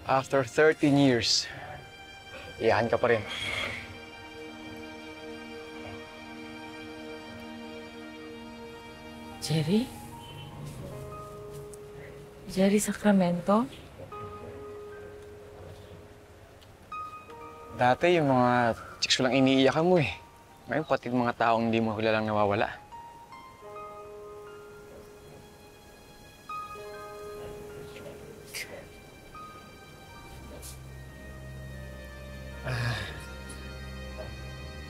After 13 years, iyakan ka pa rin. Jerry? Jerry Sacramento? Dati yung mga chicks ko lang iniiyakan mo eh. Ngayon pati mga taong hindi mo kilalang nawawala.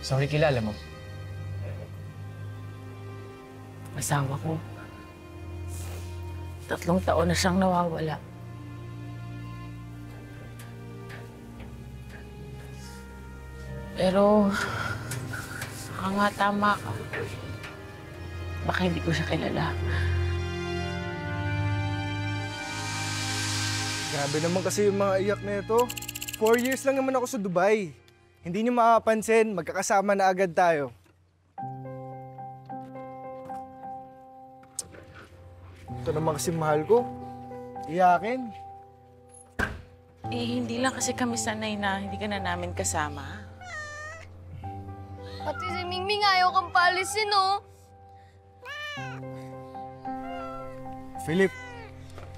Sorry, kilala mo. Asawa ko. 3 taon na siyang nawawala. Pero, baka nga tama ka. Baka hindi ko siya kilala. Grabe naman kasi yung mga iyak na ito. 4 years lang naman ako sa Dubai. Hindi niyo makapansin, magkakasama na agad tayo. Ito naman kasi mahal ko. Iyakin. Eh, hindi lang kasi kami sanay na hindi ka na namin kasama. Pati si Mingming ayaw kang palisin, oh. Philip,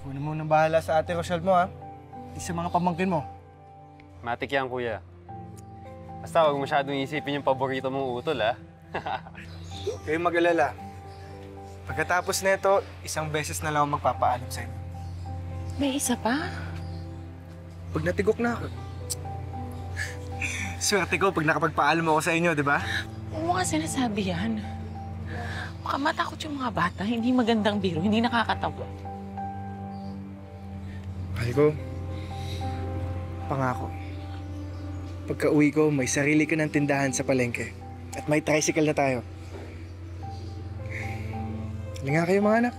kunin mo nang bahala sa ate Rochelle mo, ha? Di sa mga pamangkin mo. Matik yan, kuya. Basta huwag masyadong isipin yung paborito mong utol, ha? Kayo mag-alala. Pagkatapos nito, 1 beses na lang ako magpapaalam sa inyo. May isa pa? Pag natigok na ako. Swerte ko pag nakapagpaalam ako sa inyo, di ba? Huwag mo nga sinasabi yan. Baka matakot yung mga bata. Hindi magandang biro, hindi nakakatawa. Mahal ko, pangako. Pagka-uwi ko, may sarili ka ng tindahan sa palengke. At may tricycle na tayo. Halika kayo mga anak.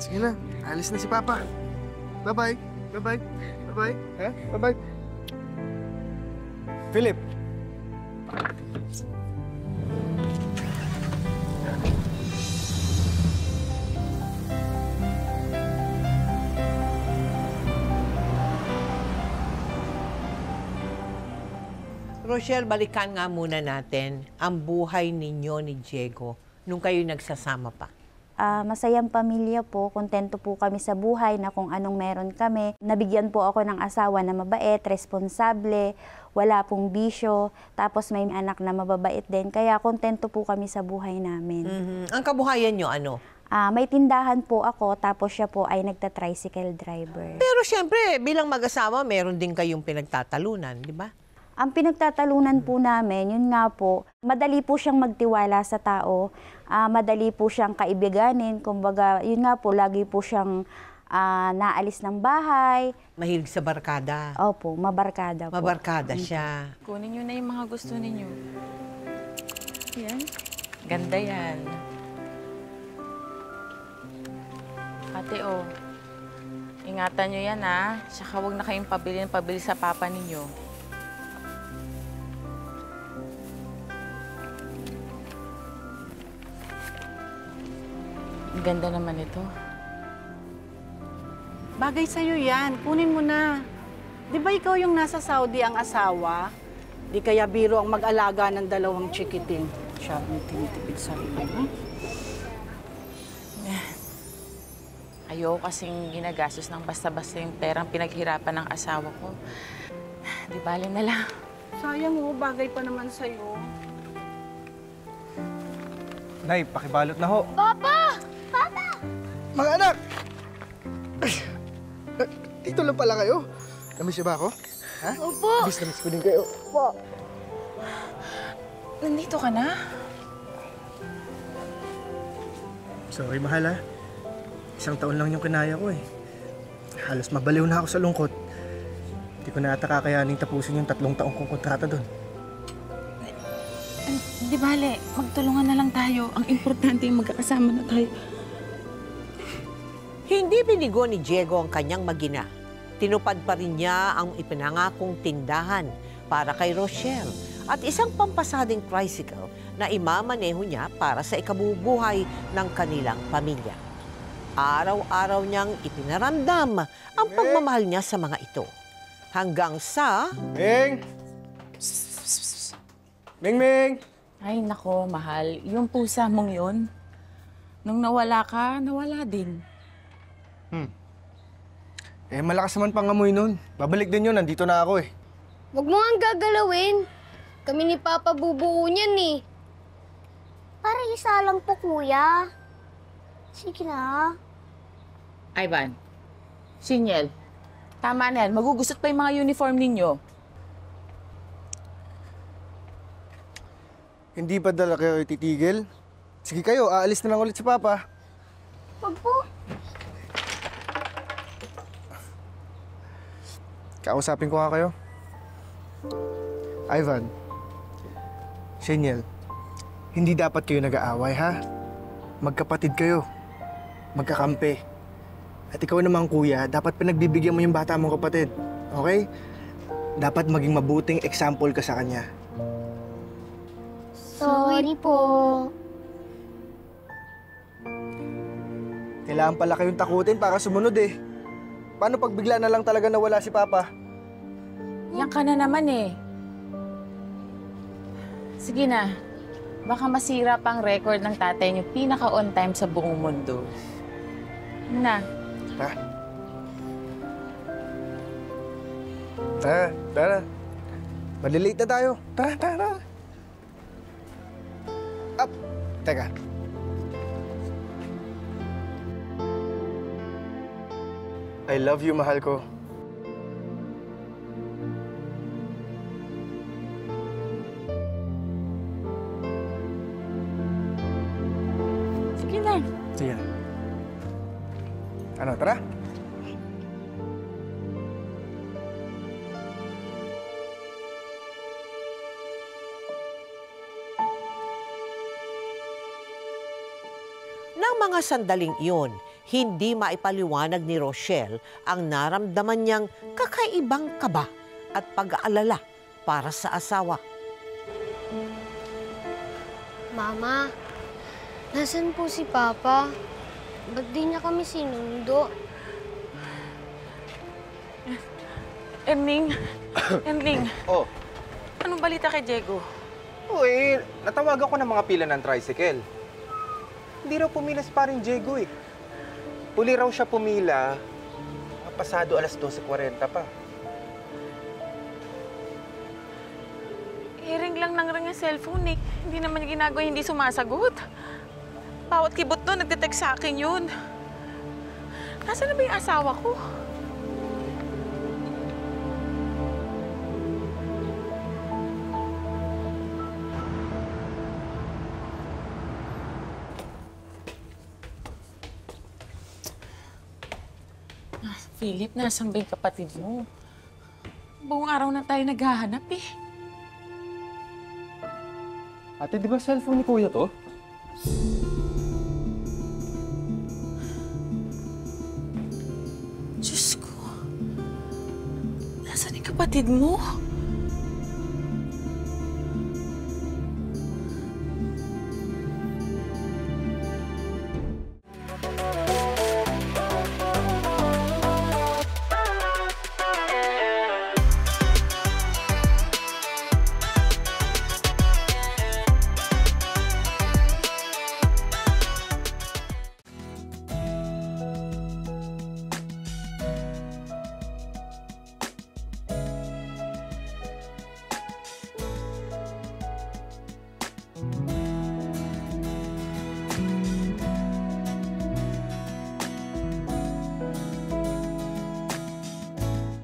Sige na, alis na si Papa. Bye-bye. Bye-bye. Bye-bye. Ha? Bye-bye. Philip. Rochelle, balikan nga muna natin ang buhay ninyo ni Diego nung kayo nagsasama pa. Masayang pamilya po, kontento po kami sa buhay na kung anong meron kami. Nabigyan po ako ng asawa na mabait, responsable, wala pong bisyo, tapos may anak na mababait din. Kaya kontento po kami sa buhay namin. Ang kabuhayan nyo, ano? May tindahan po ako, tapos siya po ay nagta-tricycle driver. Pero siyempre, bilang mag-asawa, meron din kayong pinagtatalunan, di ba? Ang pinagtatalunan po namin, yun nga po, madali po siyang magtiwala sa tao, madali po siyang kaibiganin, kumbaga, yun nga po, lagi po siyang naalis ng bahay. Mahilig sa barkada. Opo, mabarkada po. Mabarkada siya. Kunin nyo na yung mga gusto ninyo. Yan. Ganda yan. Ate, oh. Ingatan nyo yan, ha? Tsaka huwag na kayong pabili sa papa ninyo. Ang ganda naman ito. Bagay sa'yo yan. Kunin mo na. Di ba ikaw yung nasa Saudi ang asawa? Di kaya biro ang mag-alaga ng 2 chikiting. Masyadong tinitipid sarili mo. Ayoko kasing ginagastos ng basta-basta yung perang pinaghirapan ng asawa ko. Di bale na lang. Sayang mo, bagay pa naman sa'yo. Nay, pakibalot na ho. Papa! Papa! Mga anak! Dito lang pala kayo. Namiss niyo ba ako? Ha? Opo! Miss ko din kayo. Po. Nandito ka na? Sorry, mahal ha. 1 taon lang yung kinaya ko eh. Halos mabaliw na ako sa lungkot. Hindi ko na ata kakayaning tapusin yung 3 taong kong kontrata doon. Di bale, magtulungan na lang tayo. Ang importante yung magkakasama na tayo. Hindi binigo ni Diego ang kanyang magina. Tinupad pa rin niya ang ipinangakong tindahan para kay Rochelle at isang pampasading tricycle na imamaneho niya para sa ikabubuhay ng kanilang pamilya. Araw-araw niyang ipinaramdam ang pagmamahal niya sa mga ito. Hanggang sa... Ming! Ming! Ay, nako, mahal. Yung pusa mong yun, nung nawala ka, nawala din. Malakas naman pangamoy nun. Babalik din yun, nandito na ako eh. Huwag mo ang gagalawin. Kami ni Papa bubuo niyan eh. Para isa lang po, kuya. Sige na. Ivan, Shiniel, tama na yan. Magugusot pa yung mga uniform ninyo. Hindi ba dala kayo ititigil? Sige kayo, aalis na lang ulit si Papa. Wag po. Kausapin ko nga kayo. Ivan, Shaniel, hindi dapat kayo nag-aaway, ha? Magkapatid kayo. Magkakampi. At ikaw namang kuya, dapat pinagbibigyan mo yung bata mong kapatid. Okay? Dapat maging mabuting example ka sa kanya. Sorry po. Kailangan pala kayong takutin para sumunod eh. Paano pag bigla na lang talaga nawala si Papa? Yan ka na naman eh. Sige na. Baka masira pa ang record ng tatay niyo pinaka-on time sa buong mundo. Na. Tara. Tara. Malilate na tayo. Tara. Up. Teka. I love you, mahal ko. Sige na. Sige. Ano, tara? Nang mga sandaling iyon, hindi maipaliwanag ni Rochelle ang naramdaman niyang kakaibang kaba at pag-aalala para sa asawa. Mama, nasan po si Papa? Ba't di niya kami sinundo? Enling. Oh. Anong balita kay Diego? Uy, natawagan ko ng mga pila ng tricycle. Hindi raw pumila si paring Diego eh. Huli raw siya pumila, pasado alas 12:40 pa. Ring lang ng ring ang cellphone eh. Hindi naman niya ginagawa, hindi sumasagot. Bawat kibot doon, nagde-text sa akin yun. Nasaan na ba yung asawa ko? Philip, nasan ba yung kapatid mo? Buong araw na tayo naghahanap eh. Ate, di ba cellphone ni Kuya to? Diyos ko. Nasaan yung kapatid mo?